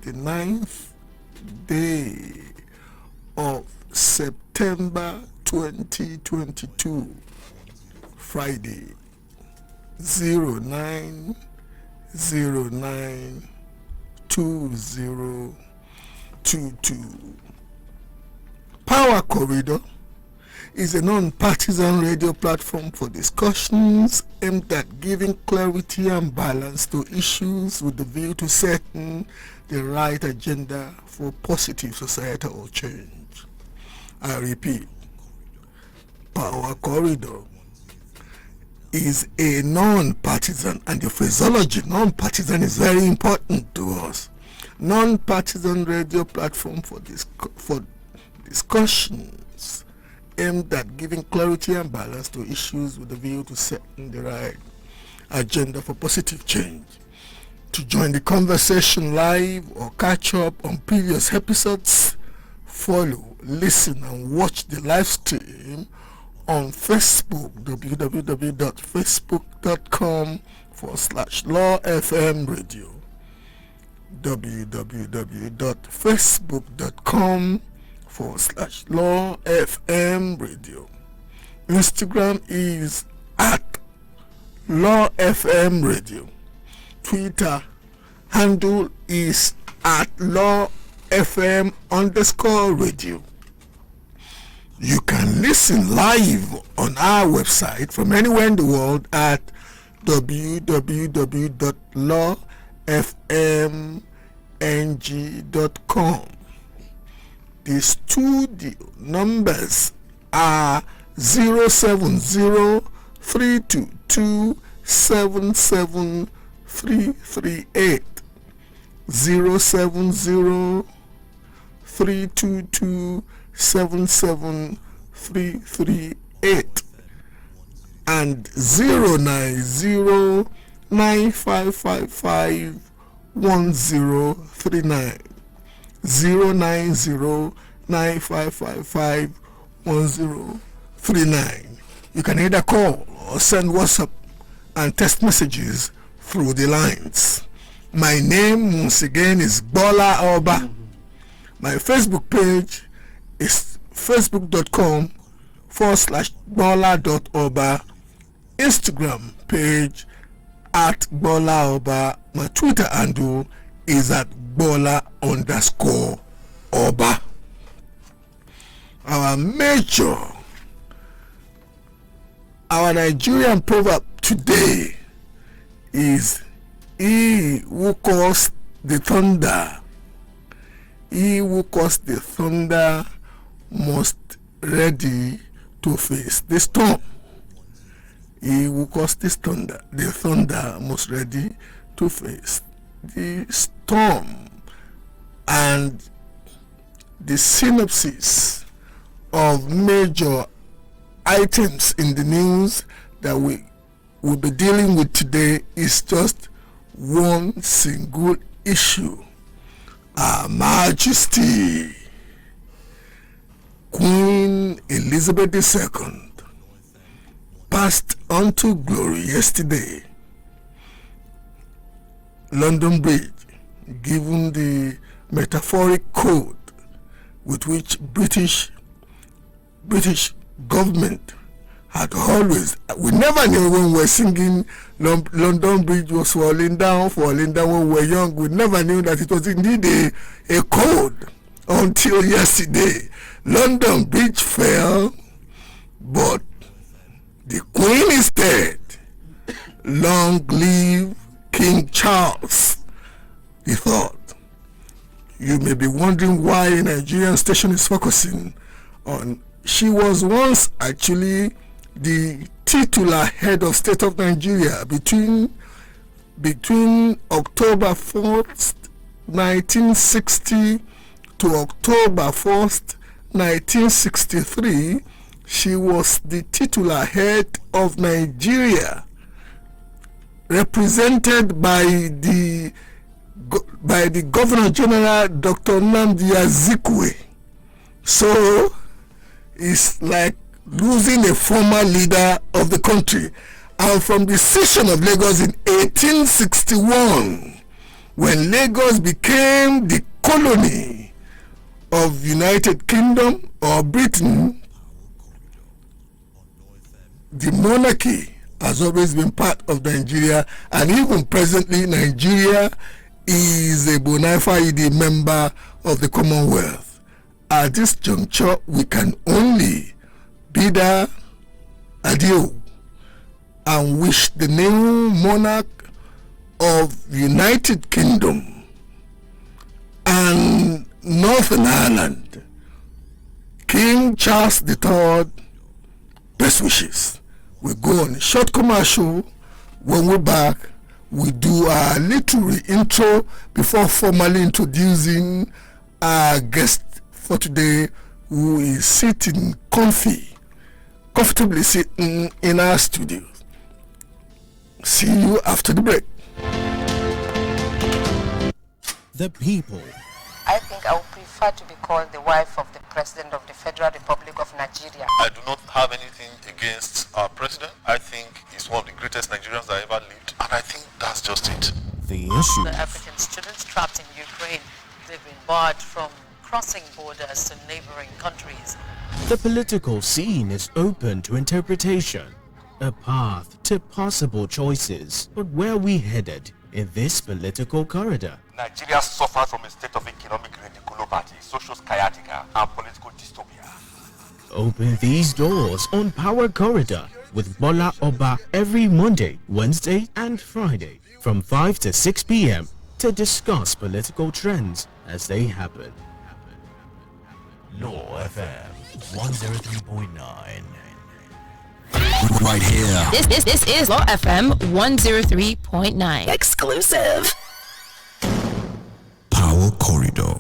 the 9th day of September 2022, Friday, 09/09/2022. Power Corridor is a non-partisan radio platform for discussions aimed at giving clarity and balance to issues with the view to setting the right agenda for positive societal change. I repeat, Power Corridor is a non-partisan, and the phraseology non-partisan is very important to us, non-partisan radio platform for discussions aimed at giving clarity and balance to issues with the view to setting the right agenda for positive change. To join the conversation live or catch up on previous episodes, follow, listen and watch the live stream on Facebook, www.facebook.com/Law FM Radio, www.facebook.com/Law FM Radio. Instagram is at Law FM Radio. Twitter handle is at Law FM_radio. You can listen live on our website from anywhere in the world at www.lawfmng.com. The studio numbers are 070-322-77338, 070-322-77338, and 090-9555-1039, 090-9555-1039. You can either call or send WhatsApp and text messages through the lines. My name once again is Gbola Oba. My Facebook page is facebook.com/Gbola.Oba. Instagram page at Gbola Oba. My Twitter handle is at Gbola_Oba. Our Nigerian proverb today is, he who caused the thunder, he who caused the thunder must ready to face the storm. He who caused the thunder must ready to face the storm. And the synopsis of major items in the news that we will be dealing with today is just one single issue. Her Majesty Queen Elizabeth II passed on to glory yesterday. London Bridge, given the metaphoric code with which British government had always, we never knew when we were singing London Bridge was falling down when we were young. We never knew that it was indeed a code until yesterday. London Bridge fell, but the Queen is dead. Long live King Charles III. You may be wondering why a Nigerian station is focusing on. She was once actually the titular head of state of Nigeria between October 4th, 1960 to October 1st, 1963. She was the titular head of Nigeria, represented by the Governor General Dr. Nnamdi Azikiwe. So it's like losing a former leader of the country. And from the cession of Lagos in 1861 when Lagos became the colony of United Kingdom or Britain, the monarchy has always been part of Nigeria, and even presently Nigeria is a bona fide member of the Commonwealth. At this juncture, we can only bid her adieu and wish the new monarch of United Kingdom and Northern Ireland, King Charles III, best wishes. We go on a short commercial. When we're back, we do our little intro before formally introducing our guest for today, who is sitting comfortably sitting in our studio. See you after the break. The people. I think I would prefer to be called the wife of the President of the Federal Republic of Nigeria. I do not have anything against our president. I think he's one of the greatest Nigerians that ever lived, and I think that's just it. The issue. The African students trapped in Ukraine, they've been barred from crossing borders to neighboring countries. The political scene is open to interpretation, a path to possible choices. But where are we headed in this political corridor? Nigeria suffers from a state of economic radiculopathy, social sciatica, and political dystopia. Open these doors on Power Corridor with Gbola Oba every Monday, Wednesday, and Friday from 5 to 6 p.m. to discuss political trends as they happen. Law FM 103.9. Right here. This is Law FM 103.9. Exclusive. Power Corridor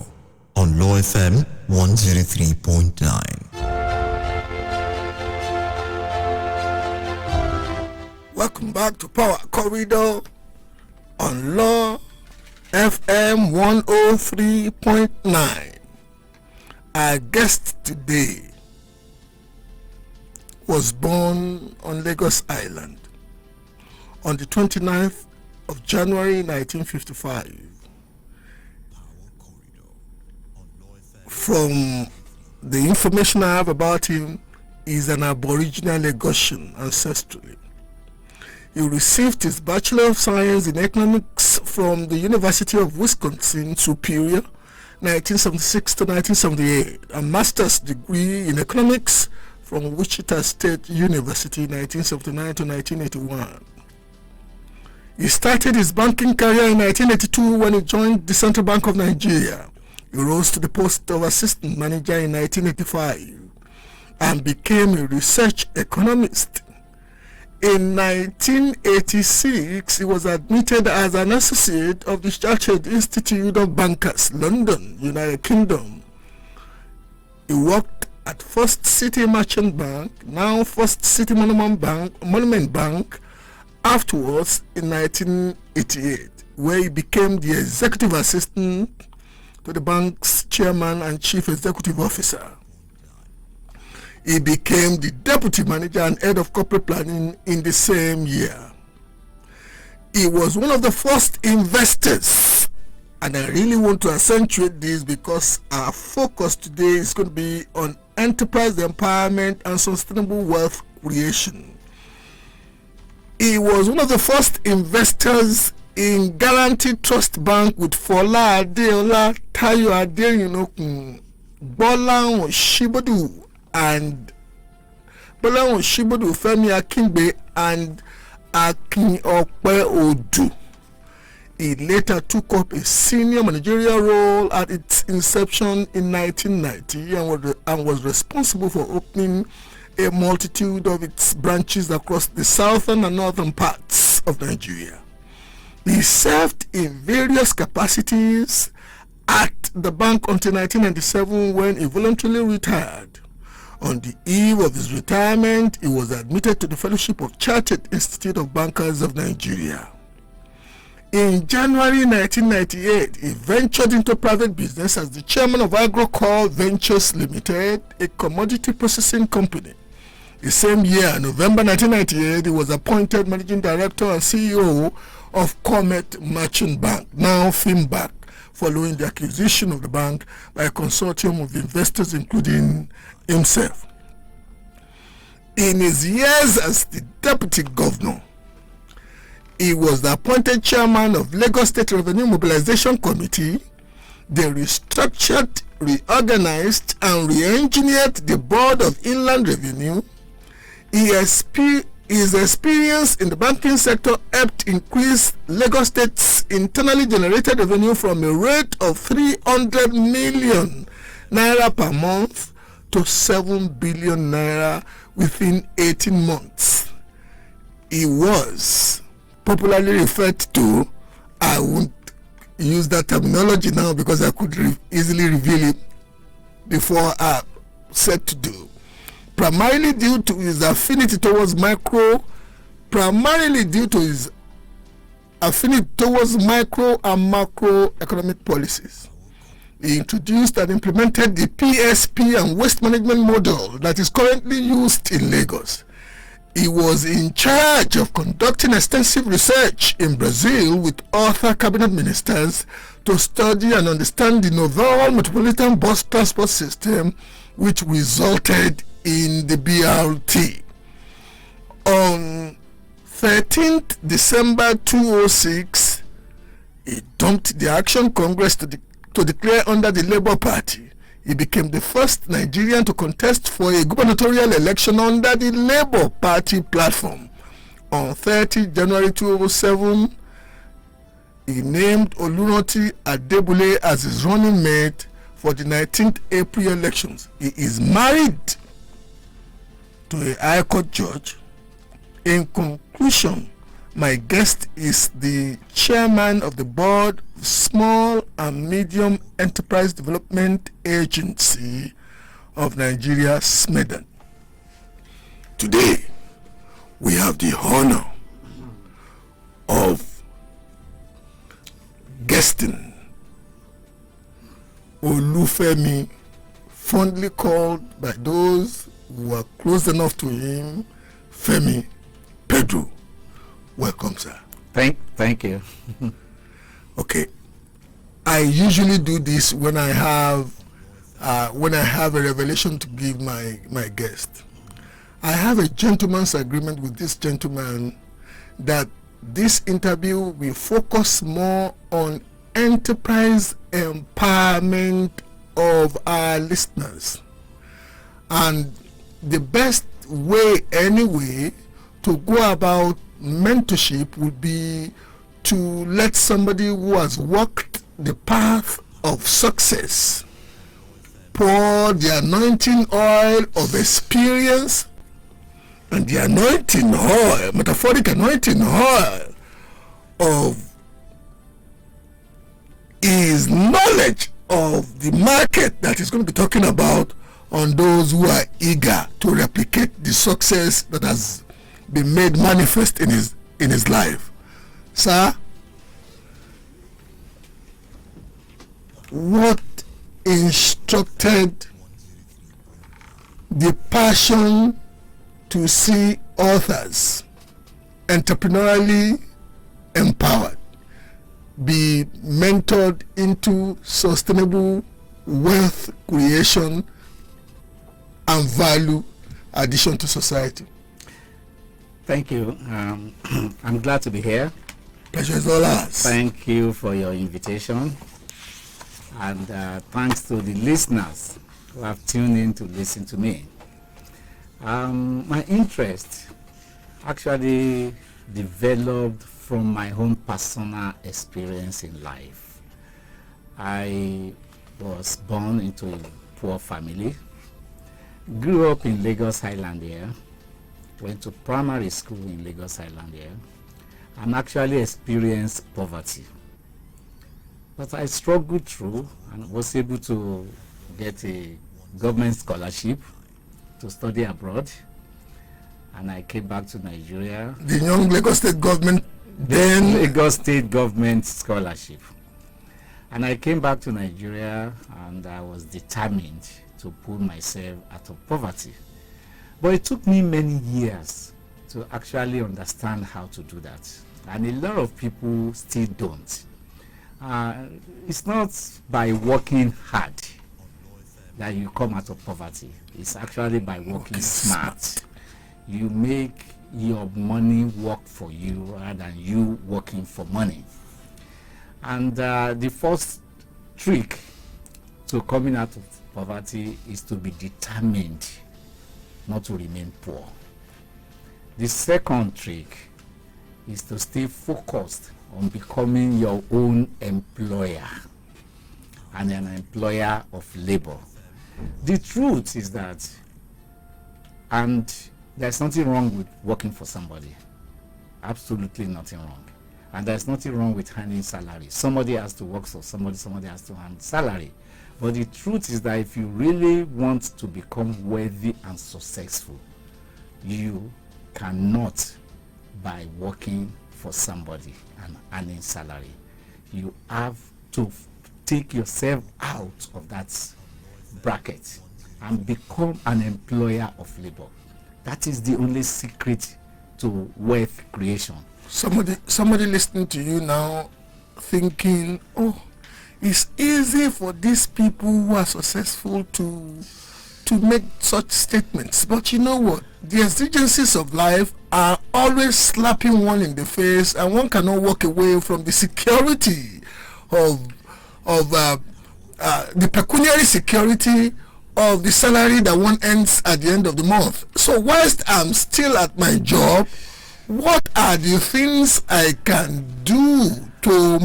on Law FM 103.9. Welcome back to Power Corridor on Law FM 103.9. Our guest today was born on Lagos Island on the 29th of January 1955. From the information I have about him, he's an Aboriginal Lagosian ancestrally. He received his Bachelor of Science in Economics from the University of Wisconsin, Superior, 1976 to 1978, a master's degree in economics from Wichita State University, 1979 to 1981. He started his banking career in 1982 when he joined the Central Bank of Nigeria. He rose to the post of assistant manager in 1985 and became a research economist. In 1986, he was admitted as an associate of the Chartered Institute of Bankers, London, United Kingdom. He worked at First City Merchant Bank, now First City Monument Bank, afterwards in 1988, where he became the executive assistant to the bank's chairman and chief executive officer. He became the deputy manager and head of corporate planning in the same year. He was one of the first investors, and I really want to accentuate this because our focus today is going to be on enterprise empowerment and sustainable wealth creation. He was one of the first investors in Guaranty Trust Bank with Fola Adeola, Tayo Adeyinokun, Gbola Femi Akingbe, and Akin Ope. He later took up a senior managerial role at its inception in 1990 and was responsible for opening a multitude of its branches across the southern and northern parts of Nigeria. He served in various capacities at the bank until 1997 when he voluntarily retired. On the eve of his retirement, he was admitted to the Fellowship of Chartered Institute of Bankers of Nigeria. In January 1998, he ventured into private business as the chairman of Agrocor Ventures Limited, a commodity processing company. The same year, November 1998, he was appointed managing director and CEO of Comet Merchant Bank, now Finbank, following the acquisition of the bank by a consortium of investors, including himself. In his years as the deputy governor, he was the appointed chairman of Lagos State Revenue Mobilization Committee. They restructured, reorganized, and re-engineered the Board of Inland Revenue. His experience in the banking sector helped increase Lagos State's internally generated revenue from a rate of 300 million naira per month to 7 billion naira within 18 months. He was popularly referred to, I won't use that terminology now because I could easily reveal it before I said to do, primarily due to his affinity towards micro and macro economic policies. He introduced and implemented the PSP and waste management model that is currently used in Lagos. He was in charge of conducting extensive research in Brazil with other cabinet ministers to study and understand the novel metropolitan bus transport system, which resulted in the BRT. On 13th December 2006, he dumped the Action Congress to declare under the Labour Party. He became the first Nigerian to contest for a gubernatorial election under the Labour Party platform. On 30 January 2007, he named Oluranti Adebule as his running mate for the 19th April elections. He is married to a High Court judge. In conclusion, my guest is the chairman of the board of Small and Medium Enterprise Development Agency of Nigeria, SMEDAN. Today, we have the honor of guesting Olufemi, fondly called by those who are close enough to him, Femi Pedro. Welcome, sir. Thank you. Okay, I usually do this when I have a revelation to give my guest. I have a gentleman's agreement with this gentleman that this interview will focus more on enterprise empowerment of our listeners, and the best way anyway to go about mentorship would be to let somebody who has walked the path of success pour the anointing oil of experience and the anointing oil, metaphoric anointing oil of his knowledge of the market that he's going to be talking about on those who are eager to replicate the success that has been made manifest in his life. Sir, what instructed the passion to see authors entrepreneurially empowered be mentored into sustainable wealth creation and value addition to society? Thank you. I'm glad to be here. Pleasure is all ours. Thank you for your invitation. And thanks to the listeners who have tuned in to listen to me. My interest actually developed from my own personal experience in life. I was born into a poor family, grew up in Lagos Island here, went to primary school in Lagos Island here, and actually experienced poverty. But I struggled through and was able to get a government scholarship to study abroad. And I came back to Nigeria. The young Lagos State government then? Lagos State government scholarship. And I came back to Nigeria and I was determined to pull myself out of poverty. But it took me many years to actually understand how to do that. and a lot of people still don't. It's not by working hard that you come out of poverty. It's actually by working smart. You make your money work for you rather than you working for money. And the first trick to coming out of poverty is to be determined not to remain poor. The second trick is to stay focused on becoming your own employer and an employer of labor. The truth is that, and there's nothing wrong with working for somebody, absolutely nothing wrong, and there's nothing wrong with handing salary. Somebody has to work for somebody, somebody has to hand salary. But the truth is that if you really want to become wealthy and successful, you cannot by working for somebody and earning salary. You have to take yourself out of that bracket and become an employer of labor. That is the only secret to wealth creation. Somebody listening to you now thinking, oh, it's easy for these people who are successful to make such statements. But you know what? The exigencies of life are always slapping one in the face, and one cannot walk away from the security of the pecuniary security of the salary that one earns at the end of the month. So whilst I'm still at my job, what are the things I can do to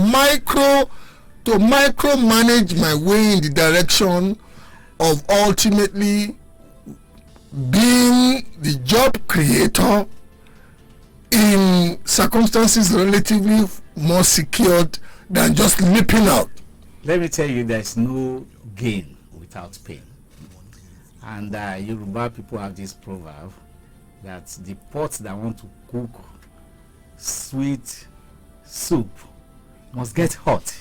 micromanage my way in the direction of ultimately being the job creator in circumstances relatively more secured than just leaping out? Let me tell you, there's no gain without pain. And Yoruba people have this proverb that the pot that want to cook sweet soup must get hot.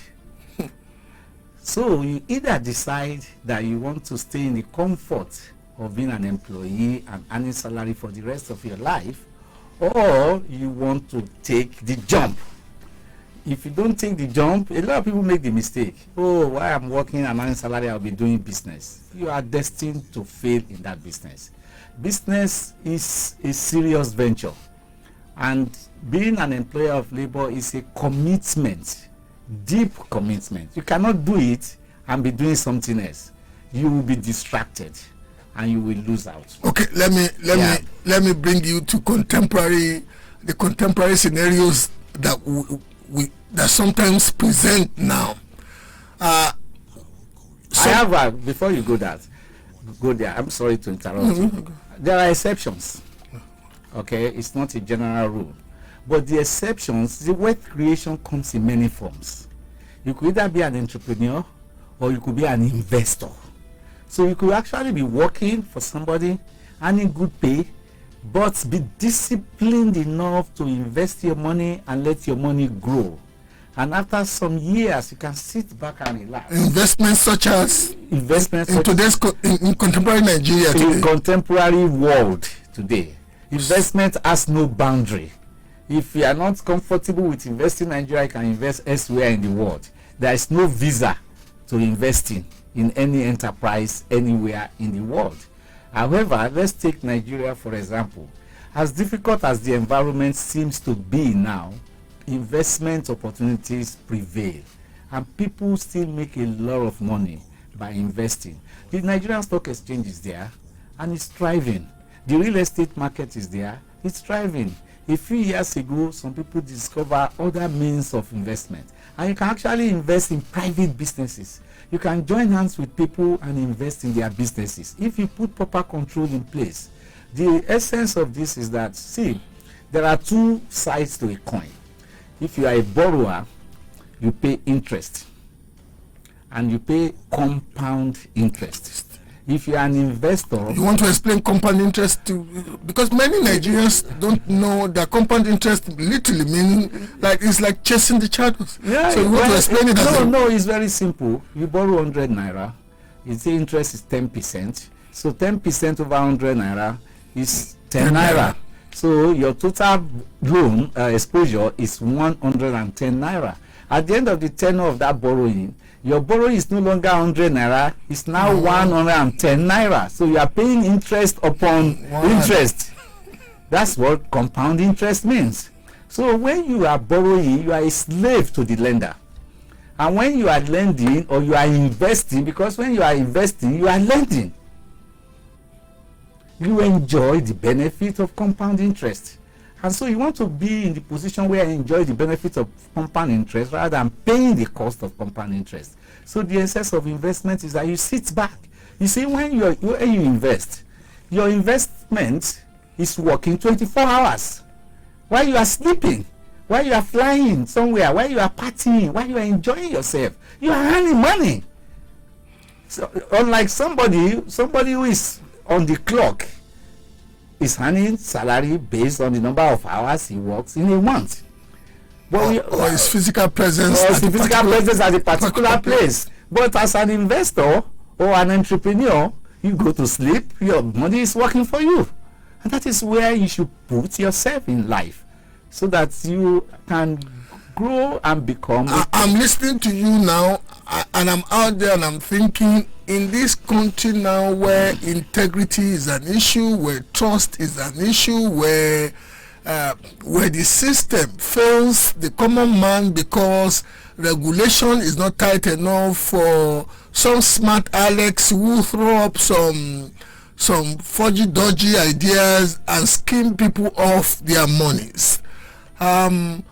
So you either decide that you want to stay in the comfort of being an employee and earning salary for the rest of your life, or you want to take the jump. If you don't take the jump, a lot of people make the mistake. Oh, while I'm working and earning salary, I'll be doing business. You are destined to fail in that business. Business is a serious venture, and being an employer of labor is a commitment. Deep commitment. You cannot do it and be doing something else. You will be distracted and you will lose out. Okay, let me bring you to contemporary scenarios that we that sometimes present now. I have before you go there. I'm sorry to interrupt you. There are exceptions. Okay, it's not a general rule. But the exceptions, the wealth creation comes in many forms. You could either be an entrepreneur or you could be an investor. So you could actually be working for somebody, earning good pay, but be disciplined enough to invest your money and let your money grow. And after some years, you can sit back and relax. Investments such as in contemporary Nigeria today. In contemporary world today, investment has no boundary. If you are not comfortable with investing in Nigeria, you can invest elsewhere in the world. There is no visa to investing in any enterprise anywhere in the world. However, let's take Nigeria for example. As difficult as the environment seems to be now, investment opportunities prevail, and people still make a lot of money by investing. The Nigerian Stock Exchange is there and it's thriving. The real estate market is there, it's thriving. A few years ago, some people discover other means of investment, and you can actually invest in private businesses. You can join hands with people and invest in their businesses if you put proper control in place. The essence of this is that, see, there are two sides to a coin. If you are a borrower, you pay interest, and you pay compound interest. If you are an investor, you want to explain compound interest to, because many Nigerians don't know that compound interest literally meaning like it's like chasing the shadows. Yeah, so you want to explain it? No, it's very simple. You borrow 100 naira, the interest is 10%. So 10% over 100 naira is 10 naira. So your total loan exposure is 110 naira. At the end of the tenure of that borrowing, your borrowing is no longer 100 naira, it's now 110 naira. So you are paying interest upon interest. That's what compound interest means. So when you are borrowing, you are a slave to the lender. And when you are lending or you are investing, because when you are investing, you are lending, you enjoy the benefit of compound interest. And so you want to be in the position where you enjoy the benefit of compound interest rather than paying the cost of compound interest. So the essence of investment is that you sit back. You see, when you invest, your investment is working 24 hours. While you are sleeping, while you are flying somewhere, while you are partying, while you are enjoying yourself, you are earning money. So unlike somebody who is on the clock, is earning salary based on the number of hours he works in a month. But or his physical presence at a particular place. But as an investor or an entrepreneur, you go to sleep, your money is working for you. And that is where you should put yourself in life, so that you can grow and become. I'm listening to you now, and I'm out there and I'm thinking, in this country now where integrity is an issue, where trust is an issue, where the system fails the common man because regulation is not tight enough for some smart Alex who throw up some fudgy dodgy ideas and skim people off their monies. In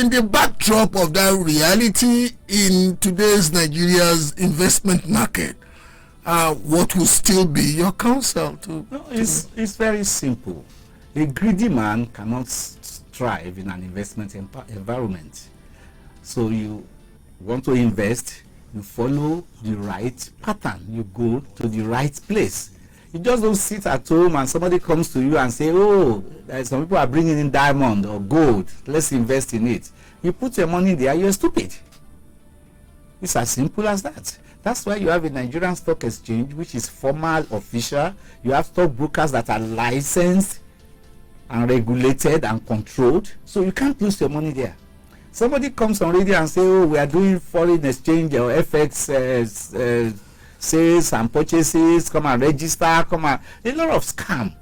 the backdrop of that reality, in today's Nigeria's investment market, what will still be your counsel to? No, it's very simple. A greedy man cannot thrive in an investment environment. So you want to invest, you follow the right pattern, you go to the right place. You just don't sit at home and somebody comes to you and say, oh, some people are bringing in diamond or gold, let's invest in it. You put your money there, you're stupid. It's as simple as that. That's why you have a Nigerian stock exchange, which is formal, official. You have stock brokers that are licensed and regulated and controlled. So you can't lose your money there. Somebody comes on radio and say, oh, we are doing foreign exchange or FX sales and purchases, come and register, a lot of scam.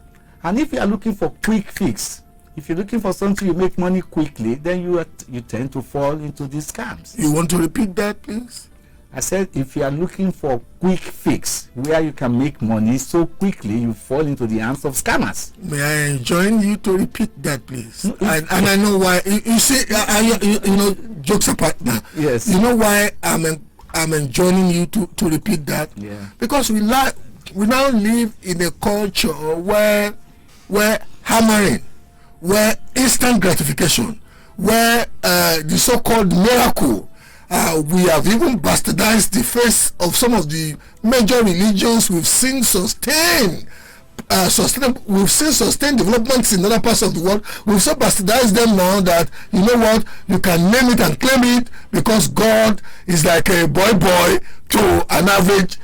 And if you are looking for quick fix, if you're looking for something you make money quickly, then you tend to fall into these scams. You want to repeat that, please? I said, if you are looking for quick fix where you can make money so quickly, you fall into the hands of scammers. May I join you to repeat that, please? No, and I know why. You see, you know, jokes apart now. Yes. You know why I'm enjoining you to repeat that? Yeah. Because we now live in a culture where hammering, where instant gratification, where the so-called miracle. We have even bastardized the face of some of the major religions. We've seen sustained developments in other parts of the world. We've so bastardized them now that, you know what, you can name it and claim it, because God is like a boy to an average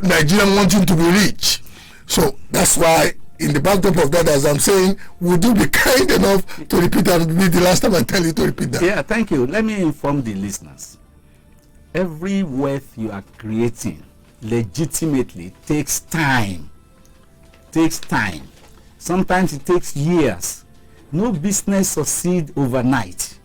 Nigerian wanting to be rich. So that's why, in the backdrop of that, as I'm saying, would you be kind enough to repeat that? It will be the last time I tell you to repeat that. Yeah, thank you. Let me inform the listeners. Every wealth you are creating legitimately takes time. Sometimes it takes years. No business succeeds overnight.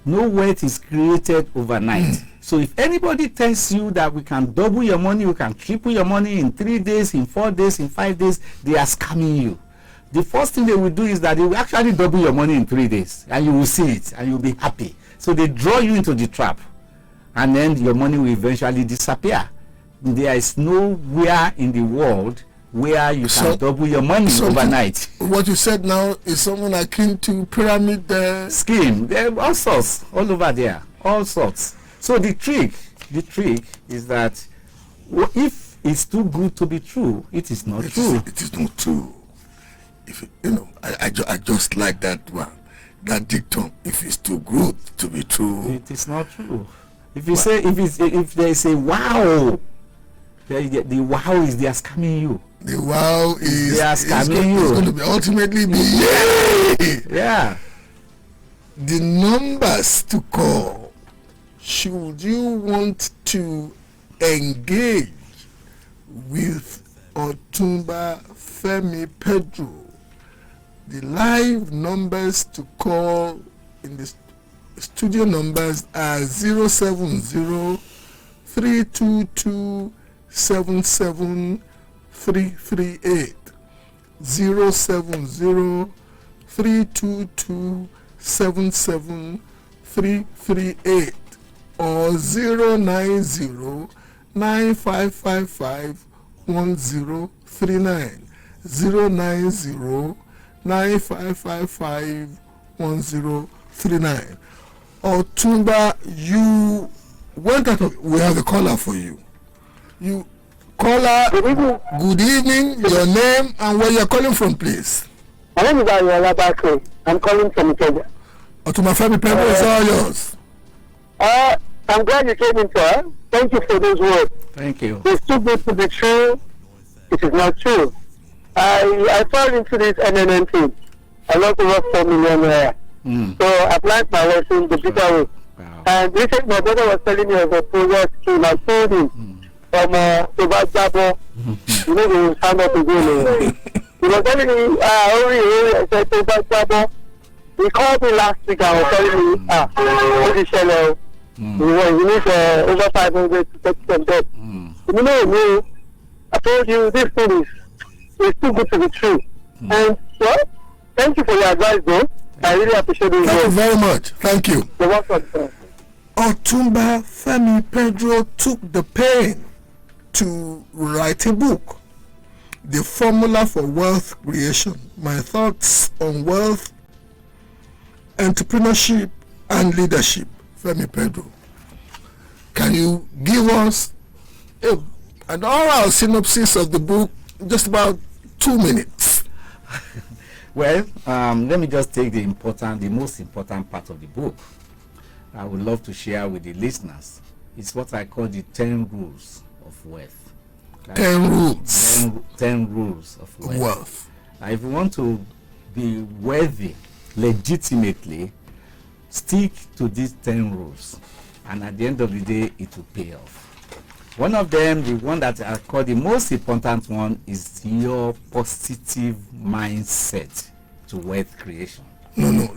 No wealth is created overnight. So if anybody tells you that we can double your money, we can triple your money in 3 days, in 4 days, in 5 days, they are scamming you. The first thing they will do is that they will actually double your money in 3 days, and you will see it and you'll be happy. So they draw you into the trap, and then your money will eventually disappear. There is nowhere in the world where you can double your money overnight. What you said now is something akin to pyramid scheme. There are all sorts all over there, all sorts. So the trick is that if it's too good to be true, it is not true. It is not true. If I just like that one, that dictum. If it's too good to be true, it is not true. If you say if there is a wow, The wow is they are scamming you. The wow is they are scamming you. It's going to be ultimately be yay. Yeah. The numbers to call, should you want to engage with Otunba Femi Pedro, the live numbers to call in the studio numbers are 070 322 77338, 070 322 77338, or 090 9555 1039, 090 9555 1039. Otunba, you went out of, we have a caller for you. You caller, good evening, your name and where you're calling from, please. My name is Gbola Oba. I'm calling from Kenya. Otunba Femi Pedro is all yours. I'm glad you came into it. Thank you for those words. Thank you. It's too good to be true. It is not true. I fell into this NNN thing. I love to work for millionaire. So I planned my work in the bigger way. Wow. And recently my brother was telling me of a project scheme. I told him from Oba Jabo, you know, the stand up again. He was telling me, I said, Oba Jabo. He called me last week and was telling me, what is Shell? You need over 500 to take them dead. You know me, I told you this thing is too good to be true. And well, thank you for your advice though. I really appreciate it. Thank you very much. Thank you. You're welcome, sir. Otunba Femi Pedro took the pain to write a book, The Formula for Wealth Creation, My Thoughts on Wealth, Entrepreneurship and Leadership. Femi Pedro, can you give us an oral synopsis of the book, just about 2 minutes? Well, let me just take the most important part of the book. I would love to share with the listeners. It's what I call the 10 rules of wealth. 10 rules. 10 rules of wealth. Now, if you want to be wealthy legitimately, stick to these 10 rules, and at the end of the day, it will pay off. One of them, the one that I call the most important one, is your positive mindset to wealth creation. No,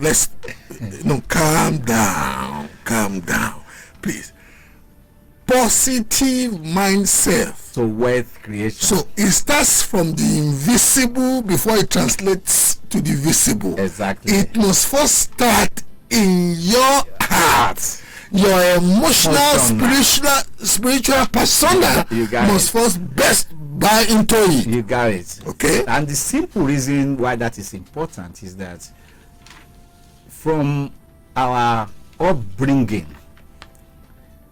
calm down, please. Positive mindset to wealth creation. So it starts from the invisible before it translates to the visible. Exactly. It must first start in your heart. Your emotional, spiritual persona must first best buy into it. You got it. Okay. And the simple reason why that is important is that from our upbringing,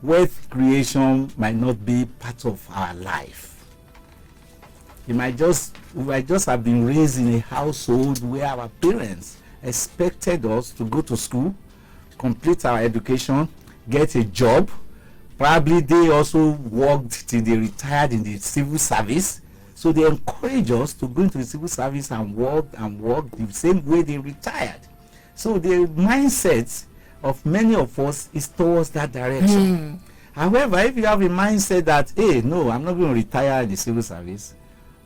wealth creation might not be part of our life. We might just have been raised in a household where our parents expected us to go to school, complete our education, get a job. Probably they also worked till they retired in the civil service. So they encourage us to go into the civil service and work the same way they retired. So the mindset of many of us is towards that direction. However, if you have a mindset that, hey, no, I'm not going to retire in the civil service,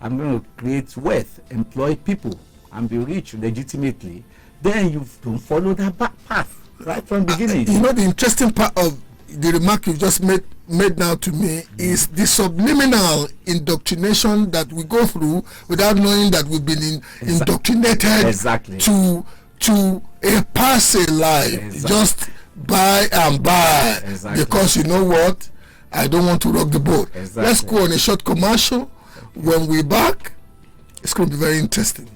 I'm going to create wealth, employ people, and be rich legitimately, then you don't follow that path right from the beginning. You know, the interesting part of the remark you just made now to me is the subliminal indoctrination that we go through without knowing that we've been indoctrinated to a passe life, just buy and buy, because you know what, I don't want to rock the boat. Let's go on a short commercial. When we're back, it's going to be very interesting.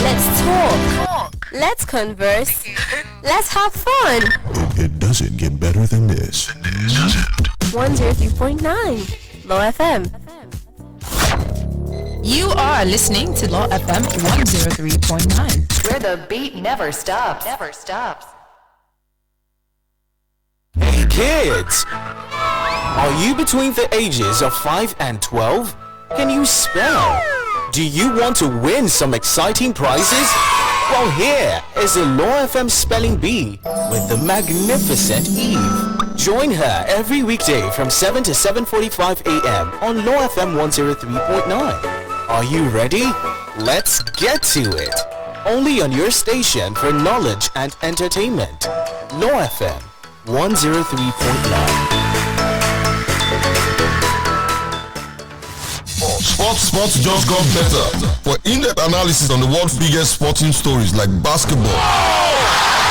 Let's talk. Let's converse. Let's have fun. It doesn't get better than this. 103.9 Low FM. You are listening to Low FM 103.9, where the beat never stops. kids. Are you between the ages of 5 and 12? Can you spell? Do you want to win some exciting prizes? Well, here is a Law FM Spelling Bee with the magnificent Eve. Join her every weekday from 7 to 7:45 a.m. on Law FM 103.9. Are you ready? Let's get to it. Only on your station for knowledge and entertainment. Law FM 103.9. Sports just got better. For in-depth analysis on the world's biggest sporting stories like basketball,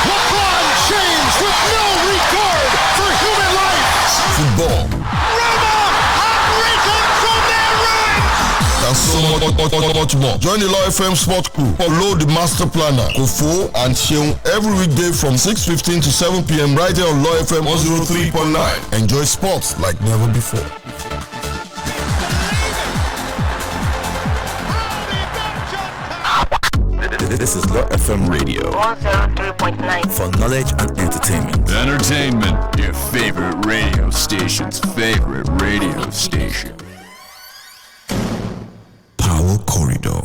LeBron James with no regard for human life, football, Roma heartbreaking from their ruins, and so much more. Join the Law FM Sports Crew. Follow the Master Planner, Kofo and Sheung every weekday from 6:15 to 7 p.m. right here on Law FM 103.9. Enjoy sports like never before. This is Law FM Radio 103.9 for knowledge and entertainment. Entertainment, your favorite radio station's favorite radio station. Power Corridor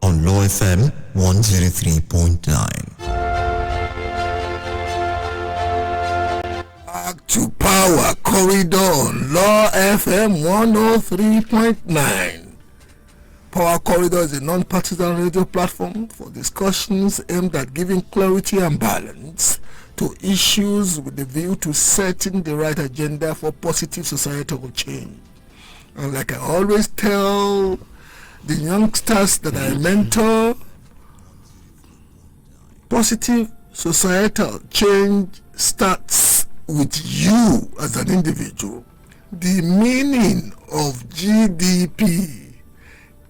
on Law FM 103.9. Back to Power Corridor on Law FM 103.9. Power Corridor is a non-partisan radio platform for discussions aimed at giving clarity and balance to issues with a view to setting the right agenda for positive societal change. And like I always tell the youngsters that I mentor, positive societal change starts with you as an individual. The meaning of GDP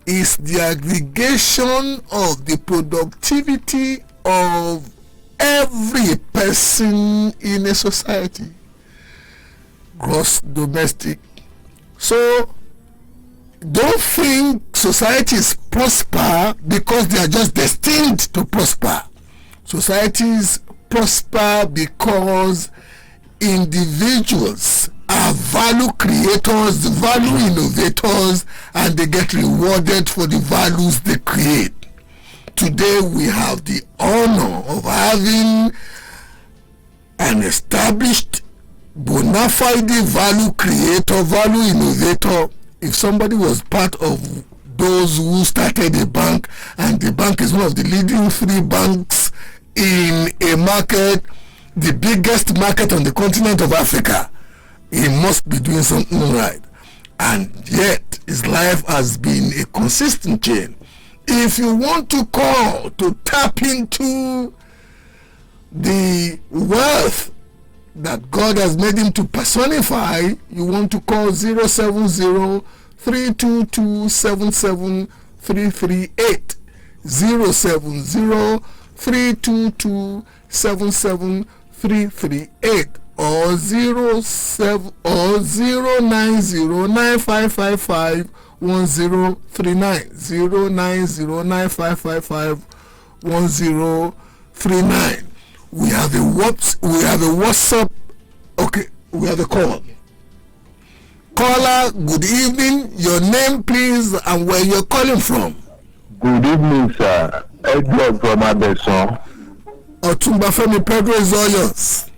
is the aggregation of the productivity of every person in a society. Gross domestic. So don't think societies prosper because they are just destined to prosper. Societies prosper because individuals are value creators, value innovators, and they get rewarded for the values they create. Today we have the honor of having an established bona fide value creator, value innovator. If somebody was part of those who started a bank, and the bank is one of the leading 3 banks in a market, the biggest market on the continent of Africa, he must be doing something right. And yet his life has been a consistent chain. If you want to call to tap into the wealth that God has made him to personify, you want to call 070-322-77338, 070-322-77338, or 090-9555-1039, 090-9555-1039. We have a WhatsApp. Okay, we have a call. Caller, good evening. Your name, please, and where you're calling from. Good evening, sir. Edward from Abeson. Otunba Femi Pedro is all yours.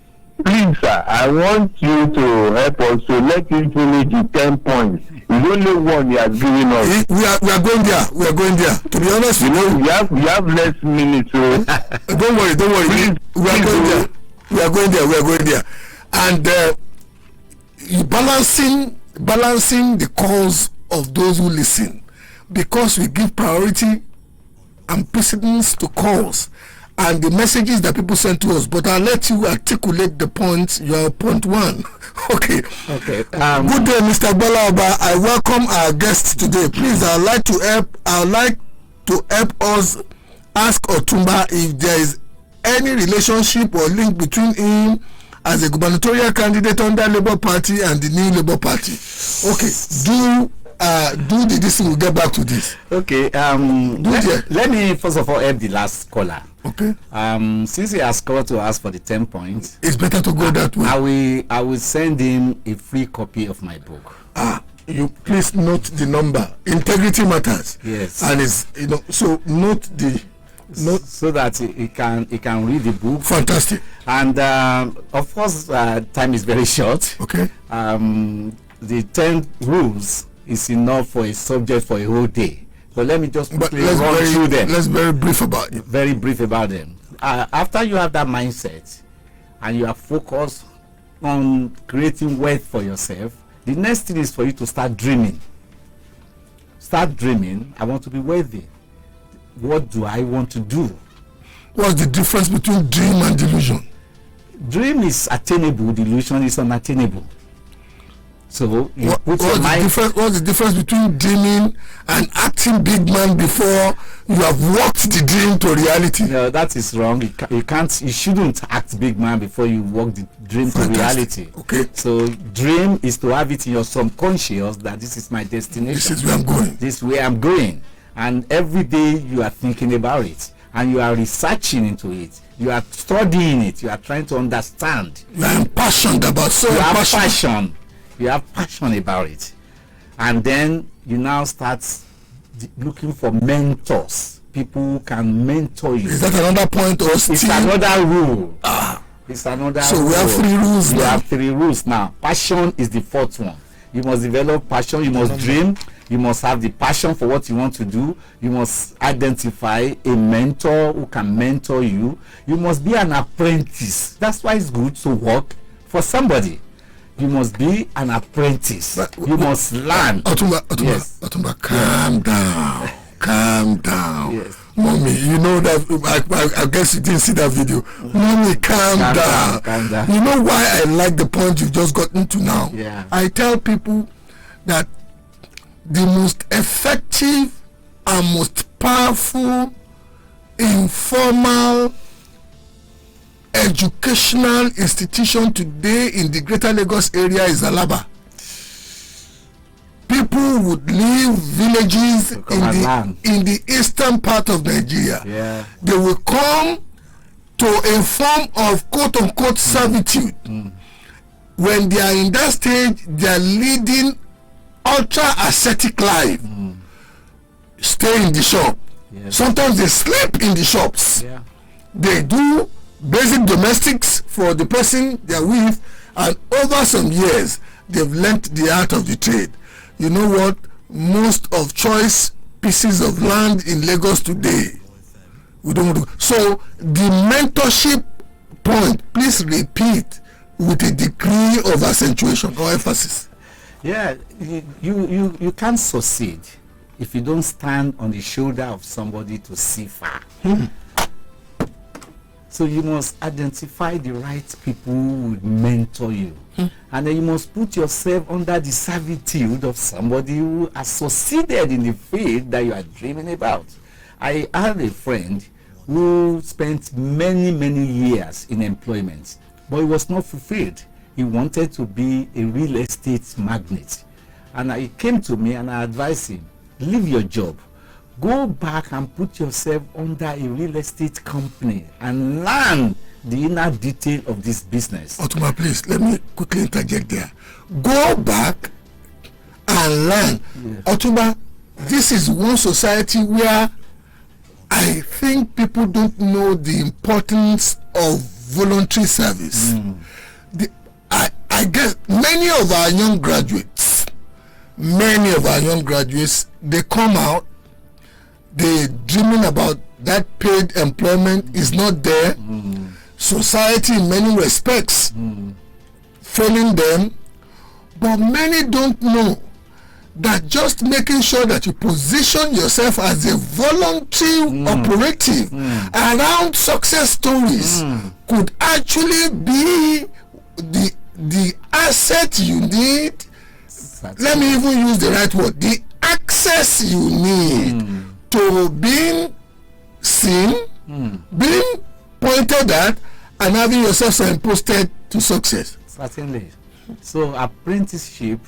Please, sir, I want you to help us to let him finish the 10 points. It's only one he has given us. We are going there. We are going there. To be honest, you know, we have less minutes. So don't worry. Please, we are going there. We are going there. And balancing the calls of those who listen, because we give priority and precedence to calls and the messages that people send to us. But I'll let you articulate the points. Your point 1. Okay. Good day, Mr. Gbola Oba. I welcome our guests today. Please, I'd like to help us ask Otunba if there is any relationship or link between him as a gubernatorial candidate under Labour Party and the new Labour Party. Okay, this, we'll get back to this. Okay, let me first of all help the last caller. Okay. Since he has called to ask for the 10 points, it's better to go that way. I will send him a free copy of my book. You please note the number. Integrity matters. Yes. And it's so note the so that he can read the book. Fantastic. And of course, time is very short. Okay. The 10 rules is enough for a subject for a whole day. But let me just quickly run through them. Let's very brief about it. Very brief about them. After you have that mindset and you are focused on creating wealth for yourself, the next thing is for you to start dreaming. Start dreaming. I want to be wealthy. What do I want to do? What's the difference between dream and delusion? Dream is attainable, delusion is unattainable. So what's the difference between dreaming and acting big man before you have walked the dream to reality? No, that is wrong. You shouldn't act big man before you walk the dream to reality. Okay. So dream is to have it in your subconscious that this is my destination. This is where I'm going. This is where I'm going. And every day you are thinking about it and you are researching into it. You are studying it. You are trying to understand. You are impassioned about passion. You have passion about it. And then you now start looking for mentors. People who can mentor you. Is that another point or still? It's another rule. It's another so rule. We have 3 rules now. We have 3 rules now. Passion is the 4th one. You must develop passion. You must dream. You must have the passion for what you want to do. You must identify a mentor who can mentor you. You must be an apprentice. That's why it's good to work for somebody. You must be an apprentice. You must learn. Otunba, calm down. Calm down. Yes. Mommy, you know that I guess you didn't see that video. Mommy, calm down. Calm down. You know why I like the point you've just gotten to now? Yeah. I tell people that the most effective and most powerful informal educational institution today in the Greater Lagos area is Alaba. People would leave villages in the eastern part of Nigeria. Yeah. They will come to a form of quote-unquote servitude. When they are in that stage, they are leading ultra-ascetic life. Stay in the shop. Yes. Sometimes they sleep in the shops. Yeah. They do basic domestics for the person they are with, and over some years they've learnt the art of the trade. You know what? Most of choice pieces of land in Lagos today, we don't do. So the mentorship point, please repeat with a degree of accentuation or emphasis. Yeah, you can't succeed if you don't stand on the shoulder of somebody to see far. So you must identify the right people who will mentor you. And then you must put yourself under the servitude of somebody who has succeeded in the field that you are dreaming about. I had a friend who spent many years in employment, but he was not fulfilled. He wanted to be a real estate magnate. And he came to me and I advised him, leave your job. Go back and put yourself under a real estate company and learn the inner detail of this business. Otunba, please, let me quickly interject there. Go back and learn. Yes. Otunba, this is one society where I think people don't know the importance of voluntary service. I guess many of our young graduates, they come out, they dreaming about that paid employment is not there. Society in many respects failing them, but many don't know that just making sure that you position yourself as a voluntary operative around success stories could actually be the asset you need. Let me even use the right word, the access you need to being seen, being pointed at, and having yourself signposted to success. Certainly. So apprenticeship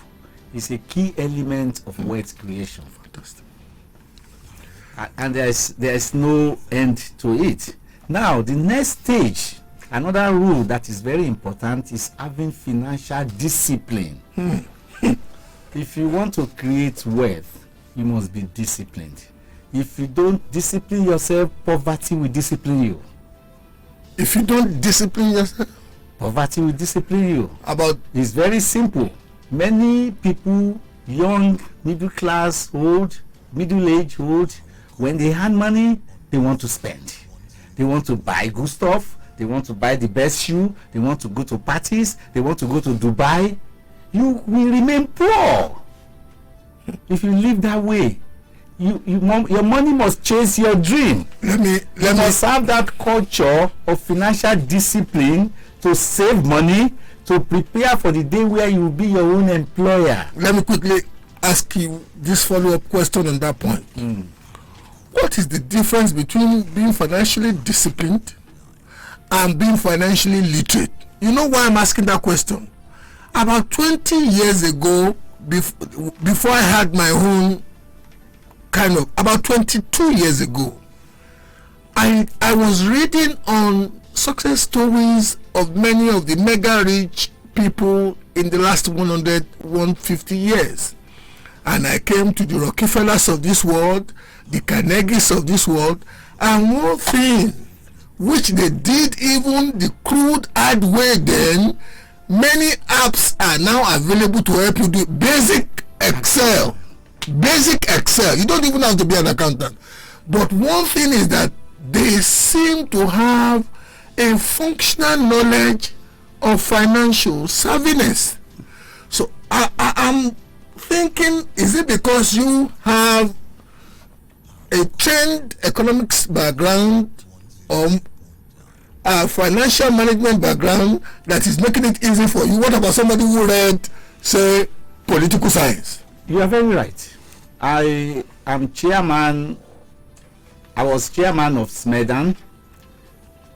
is a key element of wealth creation. Fantastic. And there is no end to it. Now, the next stage, another rule that is very important is having financial discipline. If you want to create wealth, you must be disciplined. If you don't discipline yourself, poverty will discipline you. If you don't discipline yourself, poverty will discipline you. It's very simple. Many people, young, middle class, old, middle age, old, when they have money, they want to spend. They want to buy good stuff. They want to buy the best shoe. They want to go to parties. They want to go to Dubai. You will remain poor if you live that way. Your money must chase your dream. You must have that culture of financial discipline to save money, to prepare for the day where you will be your own employer. Let me quickly ask you this follow-up question on that point. What is the difference between being financially disciplined and being financially literate? You know why I'm asking that question? About 20 years ago, before I had my own about 22 years ago, I was reading on success stories of many of the mega rich people in the last 150 years. And I came to the Rockefellers of this world, the Carnegies of this world, and one thing which they did even the crude hard way then, many apps are now available to help you do basic Excel. Basic Excel. You don't even have to be an accountant. But one thing is that they seem to have a functional knowledge of financial savviness. So I'm thinking, is it because you have a trained economics background or a financial management background that is making it easy for you? What about somebody who read, say, political science? You are very right. I was chairman of SMEDAN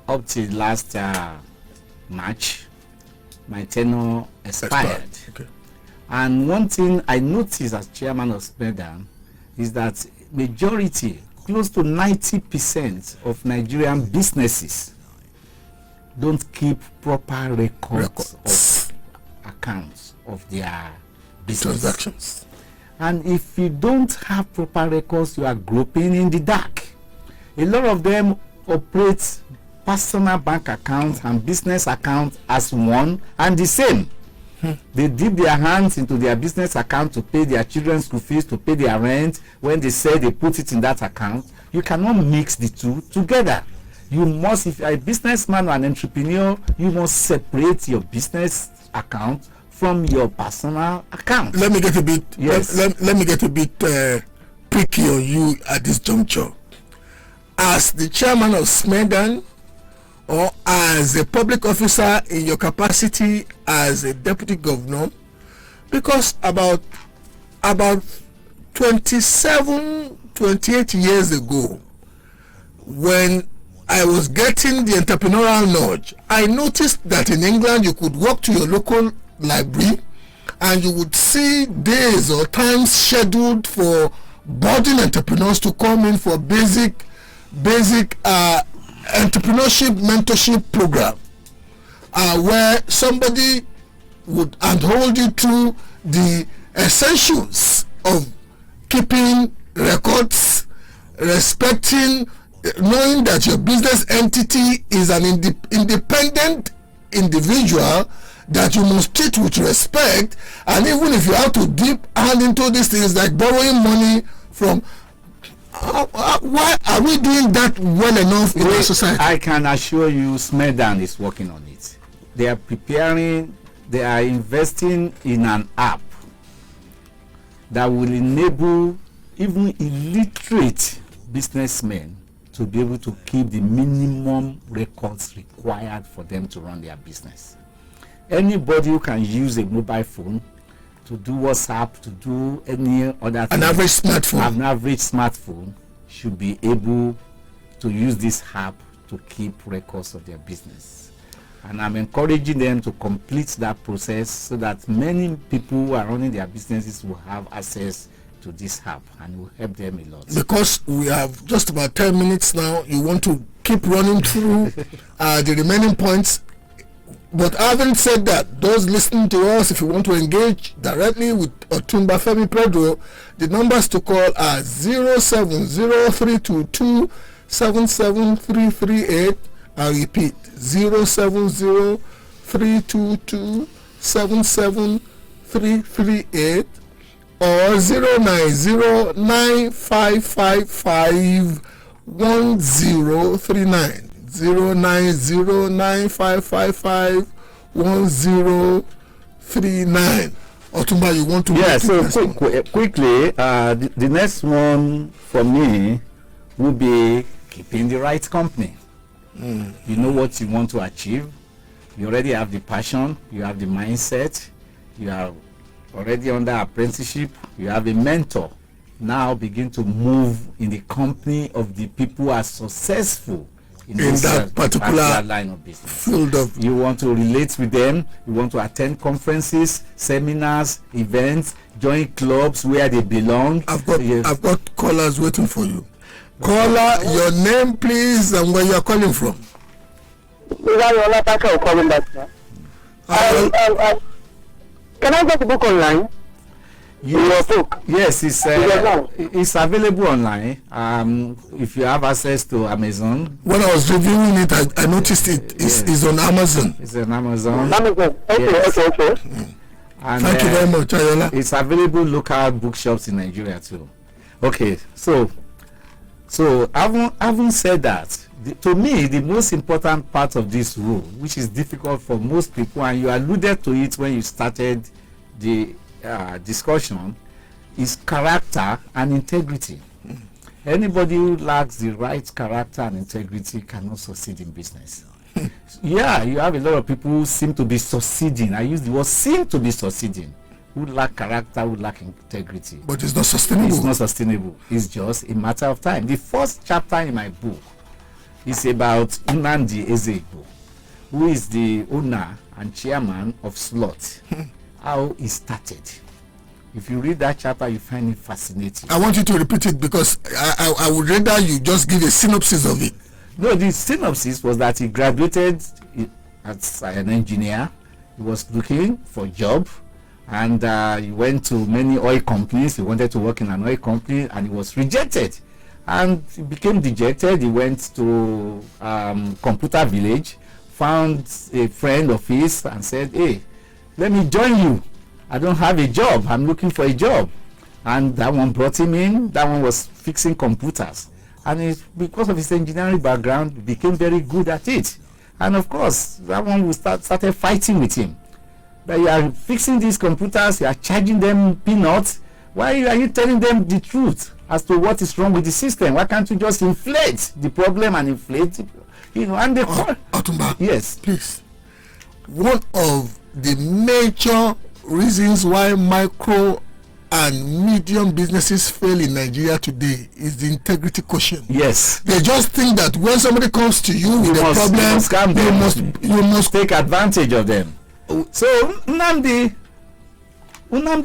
up till last March. My tenure expired. Okay. And one thing I noticed as chairman of SMEDAN is that majority, close to 90% of Nigerian businesses don't keep proper records of accounts of their business transactions. And if you don't have proper records, you are groping in the dark. A lot of them operate personal bank accounts and business accounts as one and the same. They dip their hands into their business account to pay their children's school fees, to pay their rent. When they say they put it in that account, you cannot mix the two together. You must, if you are a businessman or an entrepreneur, you must separate your business account from your personal account. Let me get a bit. Yes. Let me get a bit picky on you at this juncture. As the chairman of SMEDAN, or as a public officer in your capacity as a deputy governor, because about 27, 28 years ago, when I was getting the entrepreneurial nudge, I noticed that in England you could walk to your local library and you would see days or times scheduled for budding entrepreneurs to come in for basic entrepreneurship mentorship program, where somebody would handhold you through the essentials of keeping records, respecting, knowing that your business entity is an independent individual that you must treat with respect. And even if you have to dip hand into these things like borrowing money from, why are we doing that well enough in our society? I can assure you SMEDAN is working on it. They are investing in an app that will enable even illiterate businessmen to be able to keep the minimum records required for them to run their business. Anybody who can use a mobile phone to do WhatsApp, to do any other thing, an average smartphone should be able to use this app to keep records of their business. And I'm encouraging them to complete that process so that many people who are running their businesses will have access to this app, and it will help them a lot. Because we have just about 10 minutes now, you want to keep running through the remaining points. But having said that, those listening to us, if you want to engage directly with Otunba Femi Pedro, the numbers to call are 070-322-77338. I repeat, 070-322-77338 or 090-9555-1039. 090-9555-1039. Otunba, you want to? Yeah, so quickly, the next one for me will be keeping the right company. You know what you want to achieve. You already have the passion. You have the mindset. You are already under apprenticeship. You have a mentor. Now begin to move in the company of the people who are successful in that particular line of business. Field of. You want to relate with them. You want to attend conferences, seminars, events, join clubs where they belong. I've got callers waiting for you. Caller, your name please and where you are calling from. Calling back, sir. Can I get the book online? Yes, yes, it's available online. If you have access to Amazon. When I was reviewing it, I noticed it's on Amazon. It's on Amazon. Amazon. Okay, yes. okay. And thank you very much, Ayola. It's available local bookshops in Nigeria too. Okay, so having said that, to me, the most important part of this rule, which is difficult for most people, and you alluded to it when you started the discussion, is character and integrity. Anybody who lacks the right character and integrity cannot succeed in business. Yeah, you have a lot of people who seem to be succeeding. I use the word seem to be succeeding, who lack character, who lack integrity. But it's not sustainable. It's not sustainable. It's just a matter of time. The first chapter in my book is about Nnamdi Ezekwo, who is the owner and chairman of Slot. How he started. If you read that chapter, you find it fascinating. I want you to repeat it because I would rather you just give a synopsis of it. No, the synopsis was that he graduated as an engineer. He was looking for a job, and he went to many oil companies. He wanted to work in an oil company, and he was rejected. And he became dejected. He went to Computer Village, found a friend of his, and said, "Hey, let me join you. I don't have a job. I'm looking for a job." And that one brought him in. That one was fixing computers. And because of his engineering background, he became very good at it. And of course, that one started fighting with him. That you are fixing these computers, you are charging them peanuts. Why are you telling them the truth as to what is wrong with the system? Why can't you just inflate the problem and inflate it? You know, and they Otunba, yes, please. One of the major reasons why micro and medium businesses fail in Nigeria today is the integrity quotient. Yes. They just think that when somebody comes to you with a problem, you must take advantage of them. So Nnamdi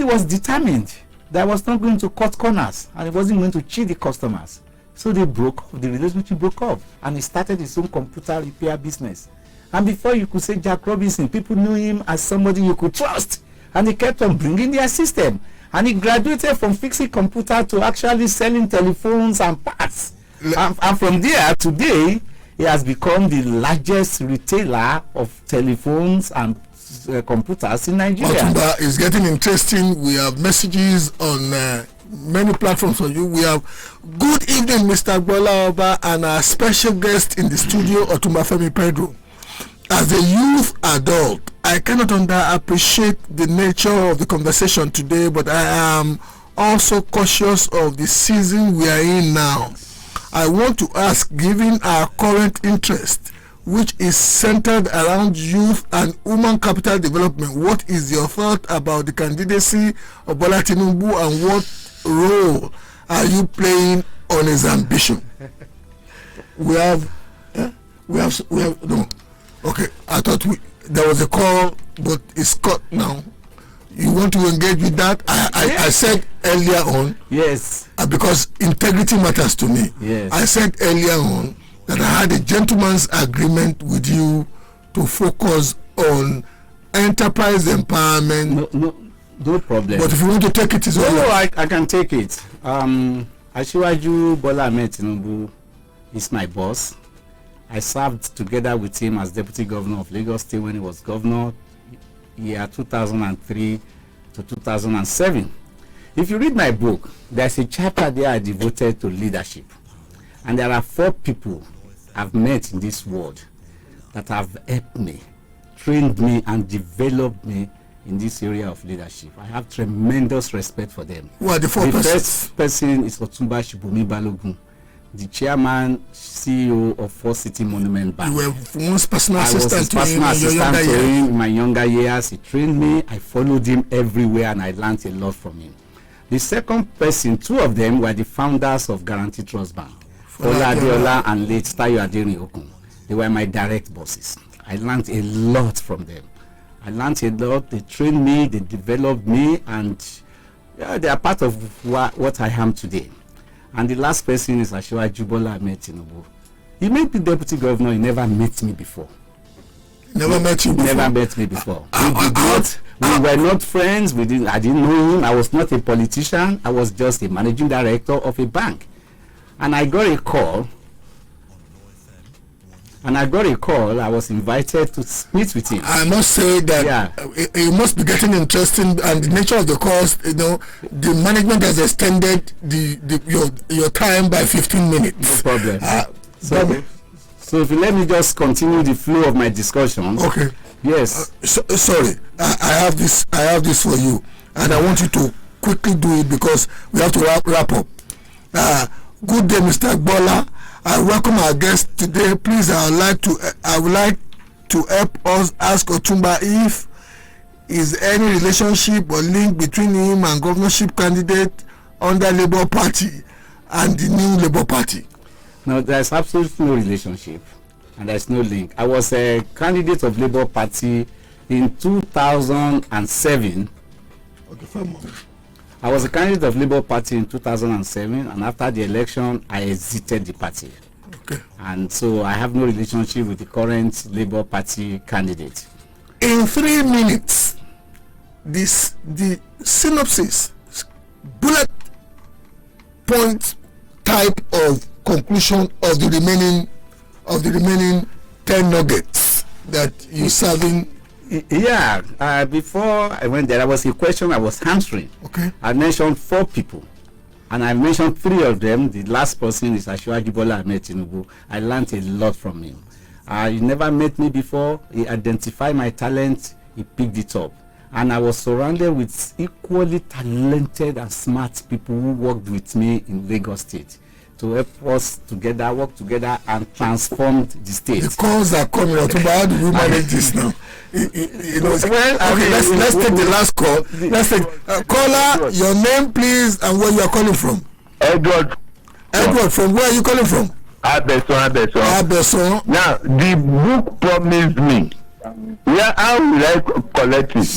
was determined that I was not going to cut corners and he wasn't going to cheat the customers. So they broke up, the relationship broke up, and he started his own computer repair business. And before you could say Jack Robinson, people knew him as somebody you could trust. And he kept on bringing their system. And he graduated from fixing computer to actually selling telephones and parts. And from there, today, he has become the largest retailer of telephones and computers in Nigeria. Otunba, is getting interesting. We have messages on many platforms for you. We have good evening, Mr. Gbola Oba, and our special guest in the studio, Otunba Femi Pedro. As a youth adult, I cannot appreciate the nature of the conversation today, but I am also cautious of the season we are in now. I want to ask, given our current interest, which is centered around youth and human capital development, what is your thought about the candidacy of Bola Tinubu and what role are you playing on his ambition? We have no. Okay, I thought there was a call, but it's cut now. You want to engage with that? I said earlier on. Yes. Because integrity matters to me. Yes. I said earlier on that I had a gentleman's agreement with you to focus on enterprise empowerment. No problem. But if you want to take it, it's all right. I can take it. Asiwaju Bola Tinubu is my boss. I served together with him as Deputy Governor of Lagos State when he was governor, year 2003 to 2007. If you read my book, there's a chapter there I devoted to leadership. And there are 4 people I've met in this world that have helped me, trained me, and developed me in this area of leadership. I have tremendous respect for them. Who are the 4 persons? The first person is Otunba Femi Pedro, the chairman, CEO of 4 City Monument Bank. You were once personal assistant to him in my younger years. He trained me. I followed him everywhere, and I learned a lot from him. The second person, 2 of them were the founders of Guarantee Trust Bank, Ola Adeola and late Tayo Adeni Okun. They were my direct bosses. I learned a lot from them. I learned a lot. They trained me, they developed me, and they are part of what I am today. And the last person is Asiwaju Bola Tinubu. He made me deputy governor. He never met me before. Never met you before? Never met me before. We were not friends. I didn't know him. I was not a politician. I was just a managing director of a bank. And I got a call. I was invited to meet with him. I must say that it must be getting interesting, and the nature of the course, the management has extended your time by 15 minutes. No problem. So if you let me just continue the flow of my discussion. Okay. Yes. Sorry, I have this for you, and I want you to quickly do it because we have to wrap up. Good day, Mr. Gbola. I welcome our guest today. Please, I would like to help us ask Otunba if is any relationship or link between him and governorship candidate under Labour Party and the new Labour Party. No, there's absolutely no relationship, and there's no link. I was a candidate of Labour Party in 2007. Okay, fine. I was a candidate of Labour Party in 2007, and after the election, I exited the party. Okay. And so I have no relationship with the current Labour Party candidate. In 3 minutes, the synopsis, bullet point type of conclusion of the remaining 10 nuggets that you serving. Yeah, before I went there, was a question I was answering. Okay. I mentioned 4 people, and I mentioned 3 of them. The last person is Asiwaju Bola Tinubu. I learned a lot from him. He never met me before. He identified my talent. He picked it up. And I was surrounded with equally talented and smart people who worked with me in Lagos State to help us together, work together, and transform the state. The calls are coming out. How do we manage this now? Let's take the last call. Let's take caller. Your name, please, and where you are calling from. Edward. Edward, from where are you calling from? Abeson. Now, the book promised me. How will I collect it?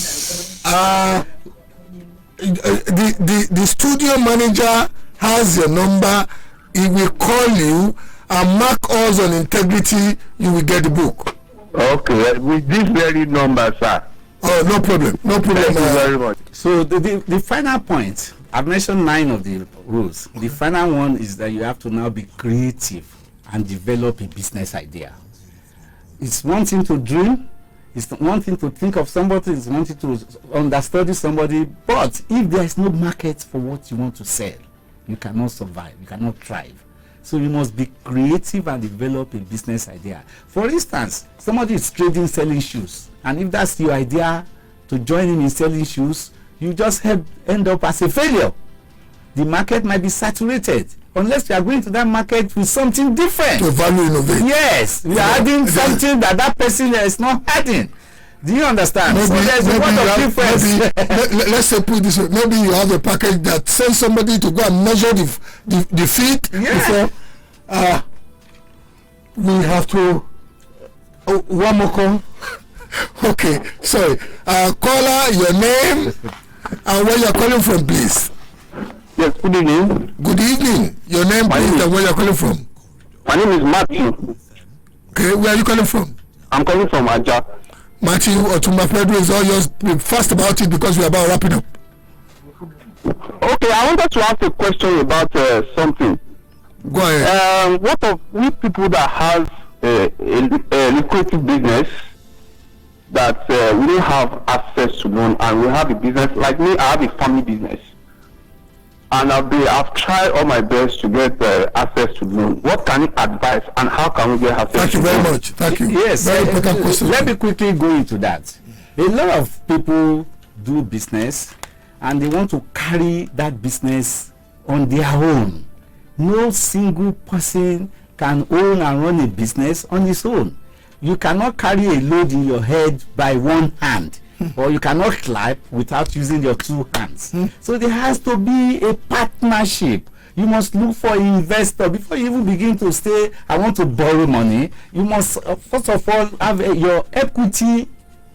The studio manager has your number. He will call you and mark us on integrity. You will get the book. Okay, with this very number, sir. Oh, no problem. No problem. Thank you very much. So the final point, I've mentioned 9 of the rules. The final one is that you have to now be creative and develop a business idea. It's one thing to dream. It's one thing to think of somebody. It's one thing to understudy somebody. But if there is no market for what you want to sell, you cannot survive. You cannot thrive. So you must be creative and develop a business idea. For instance, somebody is selling shoes, and if that's your idea to join him in selling shoes, you just end up as a failure. The market might be saturated unless you are going to that market with something different. To value innovate. Yes, you are adding something that person is not adding. Do you understand? Maybe, so there's a lot of difference. Let's say put this way. Maybe you have a package that sends somebody to go and measure the feet before. We have to. One more call. Okay, sorry. Caller, your name and where you're calling from, please. Yes, good evening. Good evening. Your name, please, and where you're calling from. My name is Matthew. Okay, where are you calling from? I'm calling from Aja. Matthew, Otunba Pedro is all yours. Be fast about it because we're about wrapping up. Okay, I wanted to ask a question about something. Go ahead. What of we people that have a lucrative business that we don't have access to loan, and we have a business like me? I have a family business, and I've tried all my best to get access to loan. What can you advise, and how can we get access? Thank you very much. Thank you. Yes, very important question. Let me quickly go into that. A lot of people do business, and they want to carry that business on their own. No single person can own and run a business on his own. You cannot carry a load in your head by one hand, or you cannot clap without using your two hands. So there has to be a partnership. You must look for an investor before you even begin to say, I want to borrow money. You must first of all have your equity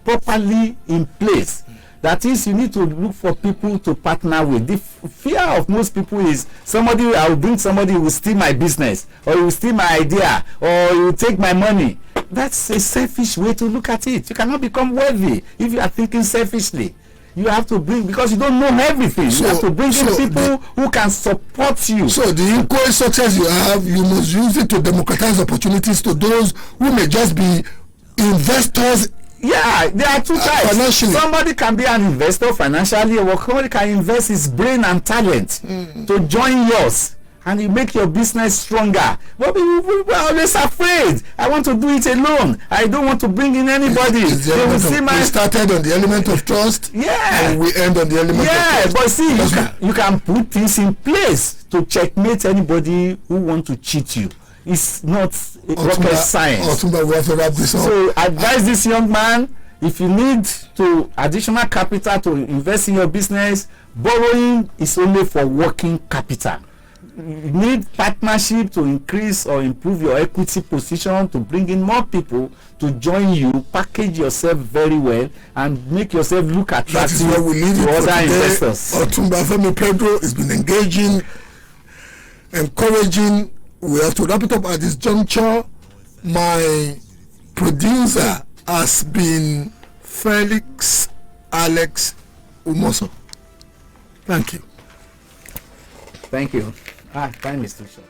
properly in place. That is, you need to look for people to partner with. The fear of most people is I will bring somebody who will steal my business, or he will steal my idea, or he will take my money. That's a selfish way to look at it. You cannot become wealthy if you are thinking selfishly. You have to bring, because you don't know everything. You have to bring in people who can support you. So the inquiry success you have, you must use it to democratize opportunities to those who may just be investors. Yeah, there are two types. Financially. Somebody can be an investor financially, or somebody can invest his brain and talent to join yours, and you make your business stronger. But we are always afraid. I want to do it alone. I don't want to bring in anybody. We started on the element of trust. Yeah. And we end on the element of trust. Yeah, but see, you can put things in place to checkmate anybody who want to cheat you. It's not rocket science. Otunba, we have to wrap this up. So advise this young man, if you need to additional capital to invest in your business, borrowing is only for working capital. You need partnership to increase or improve your equity position, to bring in more people to join you, package yourself very well, and make yourself look attractive to other investors. Otunba Femi Pedro has been engaging, encouraging. We have to wrap it up at this juncture. My producer has been Felix Alex Umoso. Thank you. Thank you. Time is too short.